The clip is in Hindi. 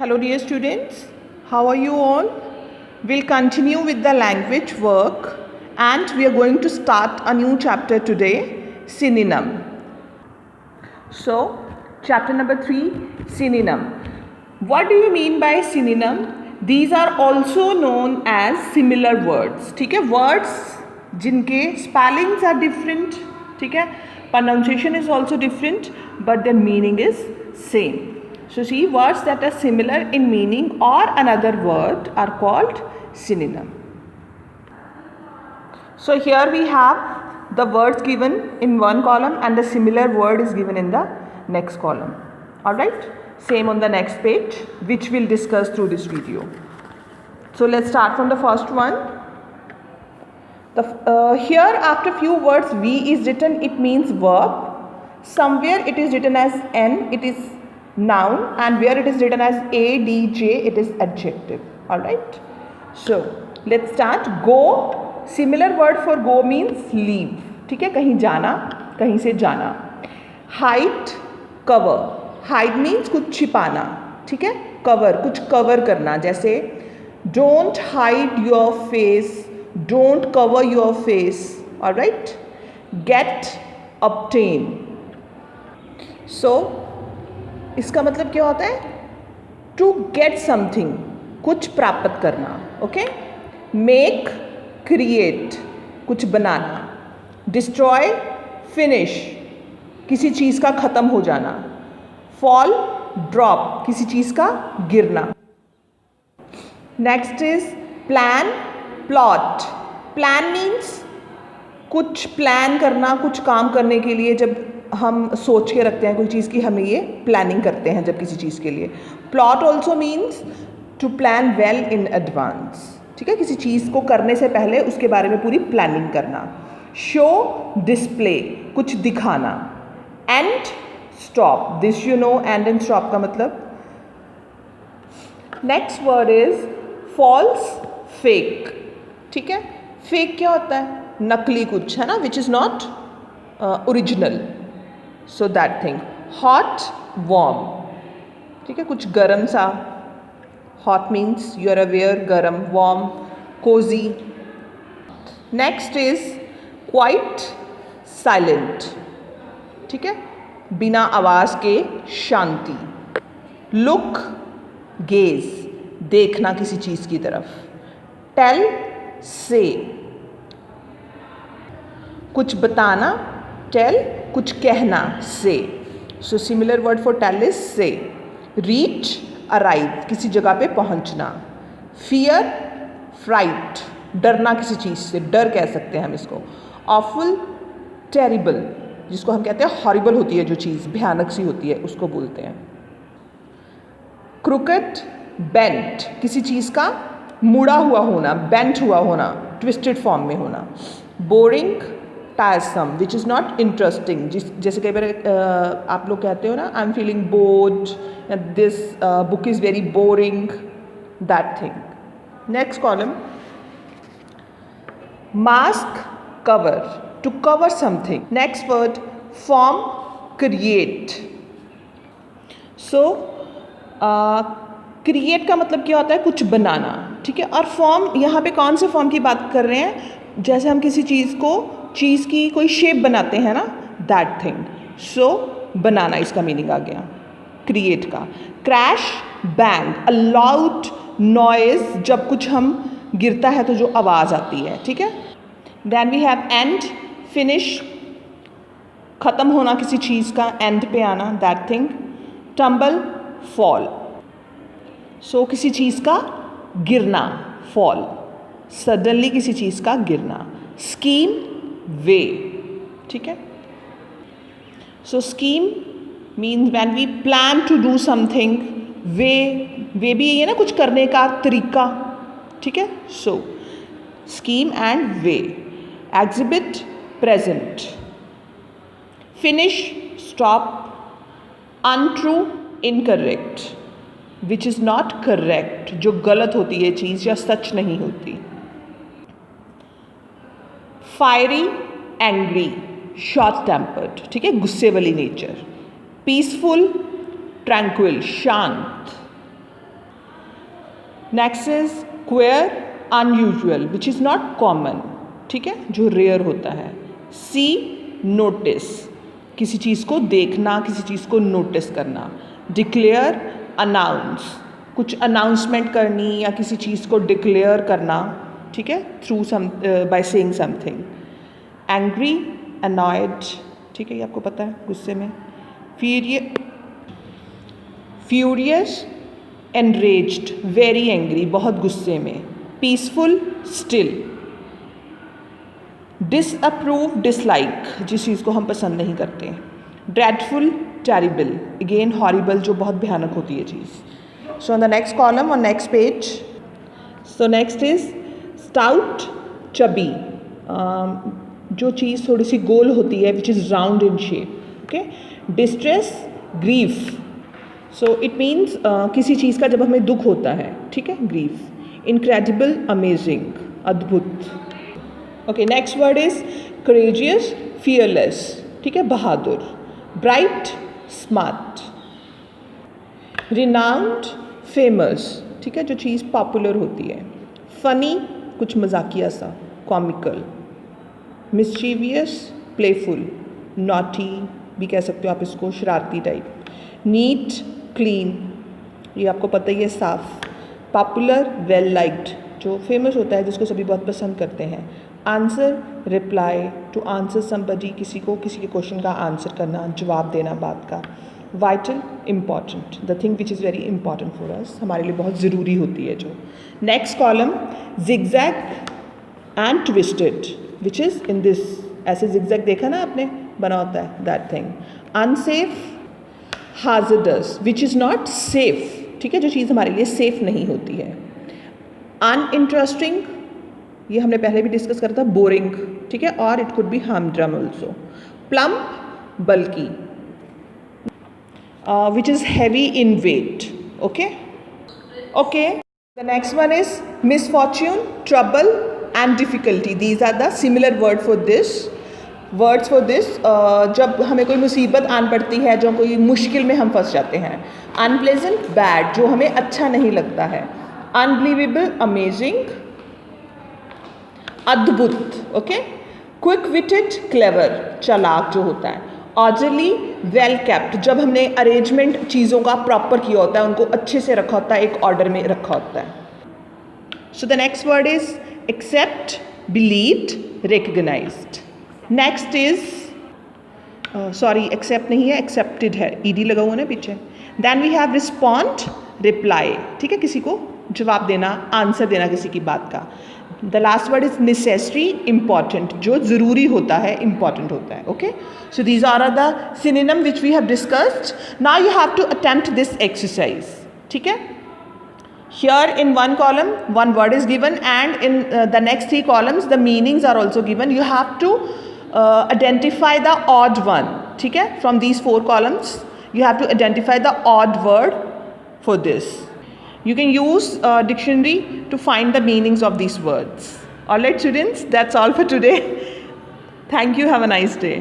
Hello dear students, how are you all? We'll continue with the language work and we are going to start a new chapter today, synonym. So, chapter number 3, synonym. What do you mean by synonym? These are also known as similar words. ठीक है, words जिनके spellings are different, ठीक है, pronunciation is also different, but their meaning is same. So see, words that are similar in meaning or another word are called synonym. So here we have the words given in one column and the similar word is given in the next column. Alright, same on the next page, which we'll discuss through this video. So let's start from the first one. Here after few words V is written, it means verb. Somewhere it is written as N, it is noun, and where it is written as ADJ, it is adjective. Alright, so let's start. Go, similar word for go means leave, ठीक है, कहीं जाना, कहीं से जाना. Hide, cover. Hide means कुछ छिपाना, ठीक है, cover, कुछ cover करना, जैसे don't hide your face, don't cover your face. Alright, get, obtain. So इसका मतलब क्या होता है? टू गेट समथिंग, कुछ प्राप्त करना. ओके, मेक, क्रिएट, कुछ बनाना. डिस्ट्रॉय, फिनिश, किसी चीज़ का ख़त्म हो जाना. फॉल, ड्रॉप, किसी चीज़ का गिरना. Next is plan, plot. Plan means कुछ प्लान करना, कुछ काम करने के लिए जब हम सोच के रखते हैं कोई चीज़ की, हमें ये प्लानिंग करते हैं जब किसी चीज़ के लिए. Plot also means to plan well in advance, ठीक है, किसी चीज़ को करने से पहले उसके बारे में पूरी प्लानिंग करना. शो, डिस्प्ले, कुछ दिखाना. End, stop. This you know, end end stop का मतलब. Next word is false, fake. ठीक है, फेक क्या होता है? नकली कुछ, है ना, which is not original. So that thing. Hot, warm, ठीक है, कुछ गर्म सा. Hot means you are aware, गर्म. Warm, cosy. Next is quiet, silent, ठीक है, बिना आवाज़ के शांति. लुक, गेज, देखना किसी चीज़ की तरफ. टेल, से, कुछ बताना. टेल, कुछ कहना. Say. So similar word for tell is say. Reach, arrive, किसी जगह पे पहुंचना. फियर, फ्राइट, डरना किसी चीज़ से, डर कह सकते हैं हम इसको. ऑफुल, टेरिबल, जिसको हम कहते हैं हॉरिबल होती है जो चीज़, भयानक सी होती है, उसको बोलते हैं. क्रुकेट, बेंट, किसी चीज़ का मुड़ा हुआ होना, बेंट हुआ होना, ट्विस्टेड फॉर्म में होना. Boring, tiresome, which is not interesting. जैसे कई बार आप लोग कहते हो ना, I am feeling bored, this book is very boring, that thing. Next column. Mask, cover, to cover something. Next word form, create. So create का मतलब क्या होता है? कुछ बनाना, ठीक है. और फॉर्म, यहाँ पे कौन से फॉर्म की बात कर रहे हैं? जैसे हम किसी चीज़ की कोई शेप बनाते हैं ना, दैट थिंग. सो बनाना, इसका मीनिंग आ गया क्रिएट का. Crash, bang, a loud noise, जब कुछ हम गिरता है तो जो आवाज़ आती है, ठीक है. Then we have end, finish, ख़त्म होना किसी चीज़ का, एंड पे आना, that thing. Tumble, fall. So किसी चीज़ का गिरना, फॉल, सडनली किसी चीज़ का गिरना. स्कीम, वे, ठीक है. So scheme means when we plan to do something. Way भी यही है ना, कुछ करने का तरीका, ठीक है. So scheme and way. Exhibit, present. Finish, stop. Untrue, incorrect, which is not correct, जो गलत होती है चीज़ या सच नहीं होती. फायरी, एंग्री, शॉर्ट टेम्पर्ड, ठीक है, गुस्से वाली नेचर. पीसफुल, ट्रैंक्विल, शांत. Next is queer, unusual which is not common, ठीक है, जो रेयर होता है. सी, नोटिस, किसी चीज़ को देखना, किसी चीज़ को नोटिस करना. डिक्लेयर, अनाउंस, कुछ अनाउंसमेंट करनी या किसी चीज़ को डिक्लेयर करना, ठीक है, through some by saying something. Angry, annoyed, ठीक है, ये आपको पता है, गुस्से में. फ्यूरियस, एनरेज्ड, वेरी एंग्री, बहुत गुस्से में. Peaceful, still. डिसअप्रूव, डिसलाइक, जिस चीज़ को हम पसंद नहीं करते. ड्रेडफुल, टेरिबल, अगेन हॉरिबल, जो बहुत भयानक होती है चीज़. So on the next column on next page, so next is stout, chubby, जो चीज़ थोड़ी सी गोल होती है, which is round in shape. Okay. Distress, grief, so it means किसी चीज़ का जब हमें दुख होता है, ठीक है, ग्रीफ. इनक्रेडिबल, अमेजिंग, अद्भुत. Okay, next word is courageous, fearless, ठीक है, बहादुर. Bright, smart. रिनाउंड, फेमस, ठीक है, जो चीज़ पॉपुलर होती है. फनी, कुछ मजाकिया सा, कॉमिकल. Mischievous, playful. नॉटी भी कह सकते हो आप इसको, शरारती टाइप. नीट, क्लीन, ये आपको पता ही है, साफ. पॉपुलर, वेल लाइक्ड, जो फेमस होता है, जिसको सभी बहुत पसंद करते हैं. Answer, reply, to answer somebody, किसी के क्वेश्चन का आंसर करना, जवाब देना बात का. Vital, important, the thing which is very important for us, हमारे लिए बहुत ज़रूरी होती है जो. Next column, zigzag and twisted, which is in this, ऐसे जिगजैग देखा ना आपने बना होता है, that thing. Unsafe, hazardous, which is not safe, ठीक है, जो चीज़ हमारे लिए सेफ नहीं होती है. अनइंटरेस्टिंग, ये हमने पहले भी डिस्कस करा था, बोरिंग, ठीक है, और it could be हमड्रम also. Plump, बल्कि, which is heavy in weight. Okay, the next one is misfortune, trouble and difficulty. These are the similar words for this. जब हमें कोई मुसीबत आन पड़ती है, जो कोई मुश्किल में हम फंस जाते हैं. अनप्लेजेंट, बैड, जो हमें अच्छा नहीं लगता है. अनबिलीवेबल, अमेजिंग, अद्भुत. ओके. क्विक विटेड, क्लेवर, चालाक जो होता है. ऑर्डरली, वेल कैप्ट, जब हमने अरेंजमेंट चीज़ों का प्रॉपर किया होता है, उनको अच्छे से रखा होता है, एक ऑर्डर में रखा होता है. So the next word is accept, believed, recognised. Next is sorry, accept नहीं है, एक्सेप्टेड है, ईडी लगा हुआ ना पीछे. Then we have respond, reply, ठीक है, किसी को जवाब देना, आंसर देना किसी की बात का. The last word is necessary, important, जो ज़रूरी होता है, इम्पॉर्टेंट होता है. Okay. So these are the synonym which we have discussed. Now you have to attempt this exercise, ठीक है. Here in one column one word is given, and in the next 3 columns the meanings are also given. You have to identify the odd one, ठीक है. From these 4 columns you have to identify the odd word for this. You can use dictionary to find the meanings of these words. All right students, that's all for today. Thank you. Have a nice day.